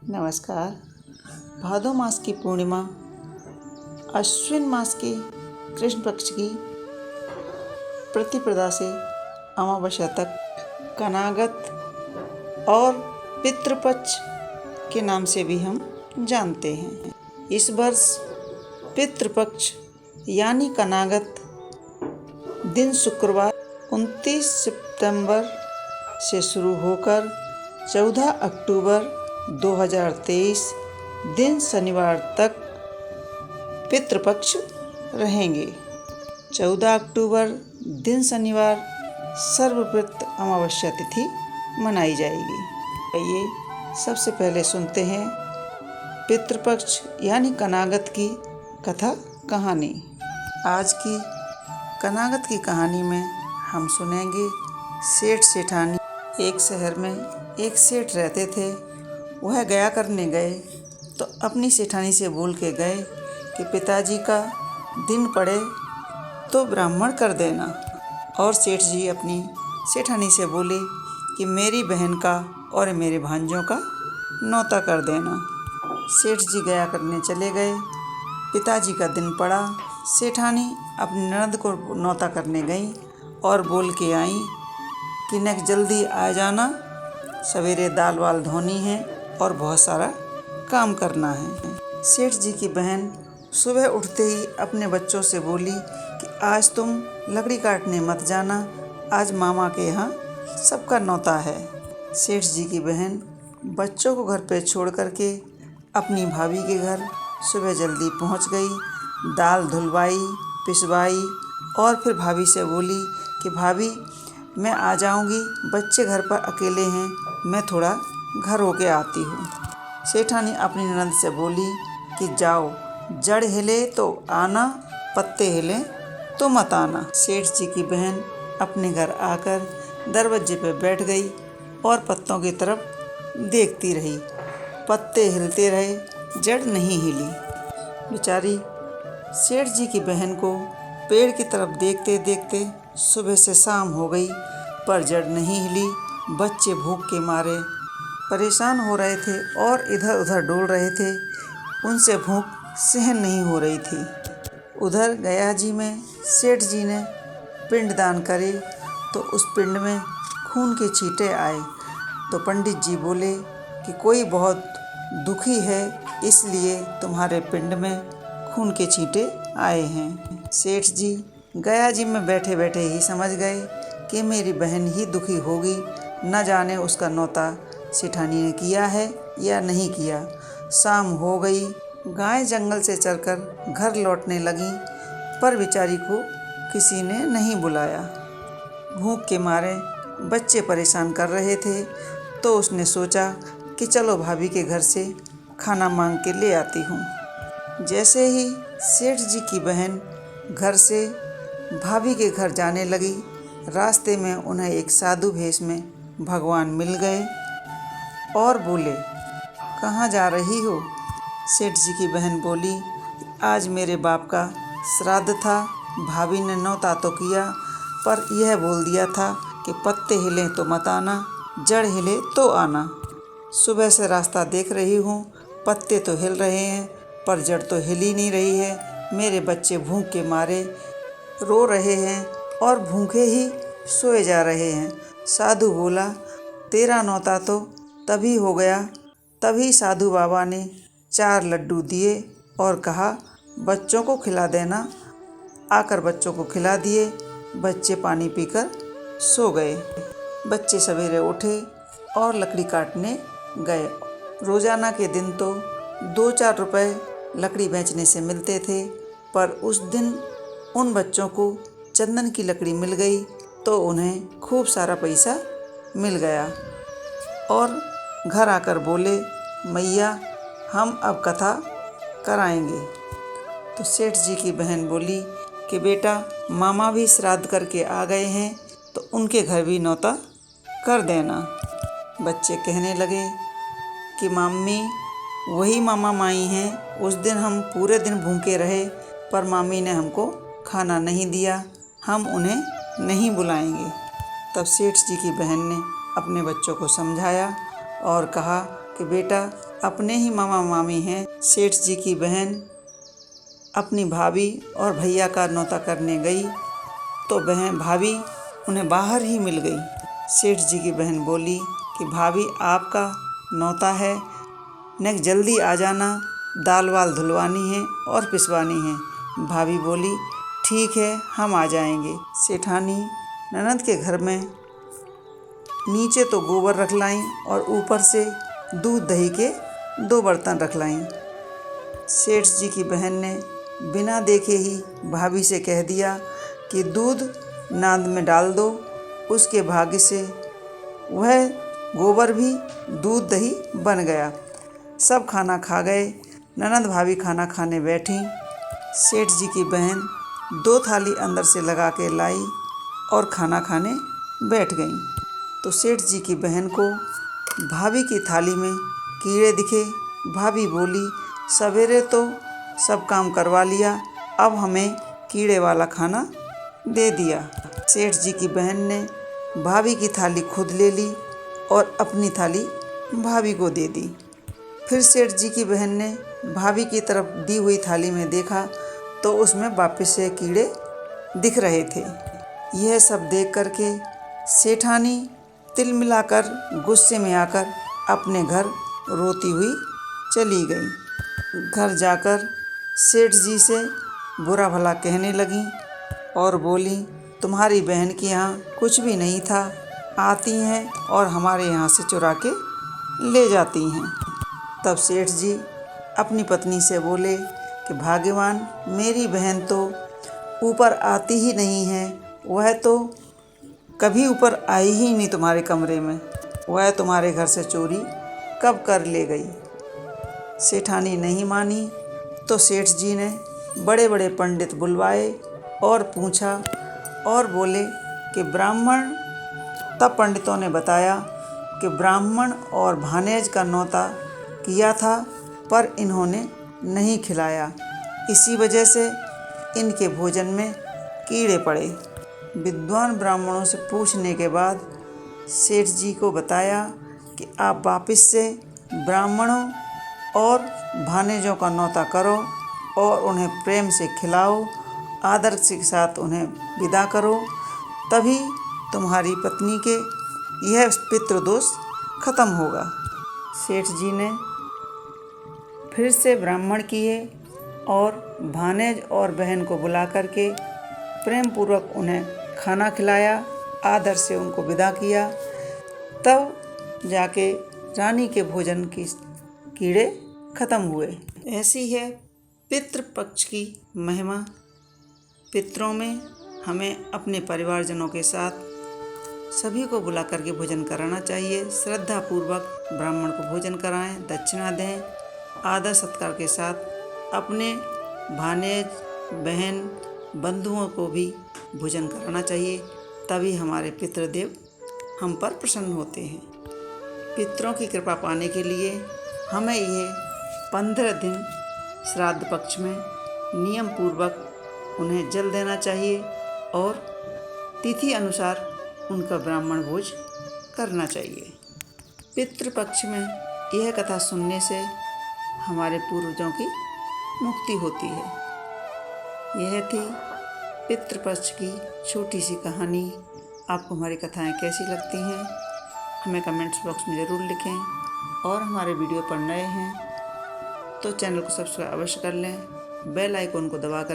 नमस्कार। भादो मास की पूर्णिमा अश्विन मास के कृष्ण पक्ष की प्रतिपदा से अमावस्या तक कनागत और पितृपक्ष के नाम से भी हम जानते हैं। इस वर्ष पितृपक्ष यानी कनागत दिन शुक्रवार 29 सितंबर से शुरू होकर 14 अक्टूबर 2023 दिन शनिवार तक पितृपक्ष रहेंगे। 14 अक्टूबर दिन शनिवार सर्वप्रत अमावस्या तिथि मनाई जाएगी। आइए सबसे पहले सुनते हैं पितृपक्ष यानी कनागत की कथा कहानी। आज की कनागत की कहानी में हम सुनेंगे सेठ सेठानी। एक शहर में एक सेठ रहते थे। वह गया करने गए तो अपनी सेठानी से बोल के गए कि पिताजी का दिन पड़े तो ब्राह्मण कर देना। और सेठ जी अपनी सेठानी से बोले कि मेरी बहन का और मेरे भांजों का नौता कर देना। सेठ जी गया करने चले गए। पिताजी का दिन पड़ा। सेठानी अपनी ननद को नौता करने गई और बोल के आई कि नेक जल्दी आ जाना, सवेरे दाल वाल धोनी है और बहुत सारा काम करना है। सेठ जी की बहन सुबह उठते ही अपने बच्चों से बोली कि आज तुम लकड़ी काटने मत जाना, आज मामा के यहाँ सबका नौता है। सेठ जी की बहन बच्चों को घर पे छोड़ करके अपनी भाभी के घर सुबह जल्दी पहुँच गई। दाल धुलवाई, पिसवाई और फिर भाभी से बोली कि भाभी मैं आ जाऊंगी, बच्चे घर पर अकेले हैं, मैं थोड़ा घर होके आती हूँ। सेठानी अपनी ननद से बोली कि जाओ, जड़ हिले तो आना, पत्ते हिले तो मत आना। सेठ जी की बहन अपने घर आकर दरवाजे पर बैठ गई और पत्तों की तरफ देखती रही। पत्ते हिलते रहे, जड़ नहीं हिली। बेचारी सेठ जी की बहन को पेड़ की तरफ देखते देखते सुबह से शाम हो गई, पर जड़ नहीं हिली। बच्चे भूख के मारे परेशान हो रहे थे और इधर उधर डोल रहे थे। उनसे भूख सहन नहीं हो रही थी। उधर गया जी में सेठ जी ने पिंडदान करे तो उस पिंड में खून के छींटे आए। तो पंडित जी बोले कि कोई बहुत दुखी है, इसलिए तुम्हारे पिंड में खून के छींटे आए हैं। सेठ जी गया जी में बैठे बैठे ही समझ गए कि मेरी बहन ही दुखी होगी, न जाने उसका नौता सेठानी ने किया है या नहीं किया। शाम हो गई। गाय जंगल से चरकर घर लौटने लगी, पर बेचारी को किसी ने नहीं बुलाया। भूख के मारे बच्चे परेशान कर रहे थे, तो उसने सोचा कि चलो भाभी के घर से खाना मांग के ले आती हूँ। जैसे ही सेठ जी की बहन घर से भाभी के घर जाने लगी, रास्ते में उन्हें एक साधु भेष में भगवान मिल गए और बोले, कहाँ जा रही हो? सेठ जी की बहन बोली, आज मेरे बाप का श्राद्ध था। भाभी ने नौता तो किया, पर यह बोल दिया था कि पत्ते हिले तो मत आना, जड़ हिले तो आना। सुबह से रास्ता देख रही हूँ, पत्ते तो हिल रहे हैं पर जड़ तो हिल ही नहीं रही है। मेरे बच्चे भूख के मारे रो रहे हैं और भूखे ही सोए जा रहे हैं। साधु बोला, तेरा नौता तो तभी हो गया। तभी साधु बाबा ने 4 लड्डू दिए और कहा बच्चों को खिला देना। आकर बच्चों को खिला दिए। बच्चे पानी पीकर सो गए। बच्चे सवेरे उठे और लकड़ी काटने गए। रोजाना के दिन तो 2-4 रुपए लकड़ी बेचने से मिलते थे, पर उस दिन उन बच्चों को चंदन की लकड़ी मिल गई तो उन्हें खूब सारा पैसा मिल गया और घर आकर बोले, मैया हम अब कथा कराएंगे। तो सेठ जी की बहन बोली कि बेटा मामा भी श्राद्ध करके आ गए हैं, तो उनके घर भी नौता कर देना। बच्चे कहने लगे कि मम्मी वही मामा माई हैं, उस दिन हम पूरे दिन भूखे रहे पर मामी ने हमको खाना नहीं दिया, हम उन्हें नहीं बुलाएंगे। तब सेठ जी की बहन ने अपने बच्चों को समझाया और कहा कि बेटा अपने ही मामा मामी हैं। सेठ जी की बहन अपनी भाभी और भैया का न्योता करने गई तो भाभी उन्हें बाहर ही मिल गई। सेठ जी की बहन बोली कि भाभी आपका न्योता है, नेक जल्दी आ जाना, दाल वाल धुलवानी है और पिसवानी है। भाभी बोली ठीक है, हम आ जाएंगे। सेठानी ननद के घर में नीचे तो गोबर रख लाईं और ऊपर से दूध दही के 2 बर्तन रख लाईं। सेठ जी की बहन ने बिना देखे ही भाभी से कह दिया कि दूध नांद में डाल दो। उसके भाग्य से वह गोबर भी दूध दही बन गया। सब खाना खा गए। ननद भाभी खाना खाने बैठी। सेठ जी की बहन 2 थाली अंदर से लगा के लाई और खाना खाने बैठ गई तो सेठ जी की बहन को भाभी की थाली में कीड़े दिखे। भाभी बोली सवेरे तो सब काम करवा लिया, अब हमें कीड़े वाला खाना दे दिया। सेठ जी की बहन ने भाभी की थाली खुद ले ली और अपनी थाली भाभी को दे दी। फिर सेठ जी की बहन ने भाभी की तरफ दी हुई थाली में देखा तो उसमें वापस से कीड़े दिख रहे थे। यह सब देख करके सेठानी तिल मिलाकर गुस्से में आकर अपने घर रोती हुई चली गई। घर जाकर सेठ जी से बुरा भला कहने लगी और बोली तुम्हारी बहन के यहाँ कुछ भी नहीं था, आती हैं और हमारे यहाँ से चुरा के ले जाती हैं। तब सेठ जी अपनी पत्नी से बोले कि भाग्यवान मेरी बहन तो ऊपर आती ही नहीं है, वह तो कभी ऊपर आई ही नहीं तुम्हारे कमरे में, वह तुम्हारे घर से चोरी कब कर ले गई। सेठानी नहीं मानी तो सेठ जी ने बड़े बड़े पंडित बुलवाए और पूछा और बोले कि ब्राह्मण। तब पंडितों ने बताया कि ब्राह्मण और भानेज का न्योता किया था पर इन्होंने नहीं खिलाया, इसी वजह से इनके भोजन में कीड़े पड़े। विद्वान ब्राह्मणों से पूछने के बाद सेठ जी को बताया कि आप वापस से ब्राह्मणों और भानेजों का न्योता करो और उन्हें प्रेम से खिलाओ, आदर के साथ उन्हें विदा करो, तभी तुम्हारी पत्नी के यह पितृदोष खत्म होगा। सेठ जी ने फिर से ब्राह्मण किए और भानेज और बहन को बुला करके प्रेम पूर्वक उन्हें खाना खिलाया, आदर से उनको विदा किया। तब जाके रानी के भोजन की कीड़े खत्म हुए। ऐसी है पितृपक्ष की महिमा। पितरों में हमें अपने परिवारजनों के साथ सभी को बुला करके भोजन कराना चाहिए। श्रद्धापूर्वक ब्राह्मण को भोजन कराएं, दक्षिणा दें, आदर सत्कार के साथ अपने भानेज बहन बंधुओं को भी भोजन कराना चाहिए, तभी हमारे पितृदेव हम पर प्रसन्न होते हैं। पितरों की कृपा पाने के लिए हमें ये 15 दिन श्राद्ध पक्ष में नियम पूर्वक उन्हें जल देना चाहिए और तिथि अनुसार उनका ब्राह्मण भोज करना चाहिए। पितृपक्ष में यह कथा सुनने से हमारे पूर्वजों की मुक्ति होती है। यह थी पितृपक्ष की छोटी सी कहानी। आपको हमारी कथाएं कैसी लगती हैं हमें कमेंट्स बॉक्स में ज़रूर लिखें और हमारे वीडियो पर नए हैं तो चैनल को सब्सक्राइब अवश्य कर लें, बेल आइकन को दबा कर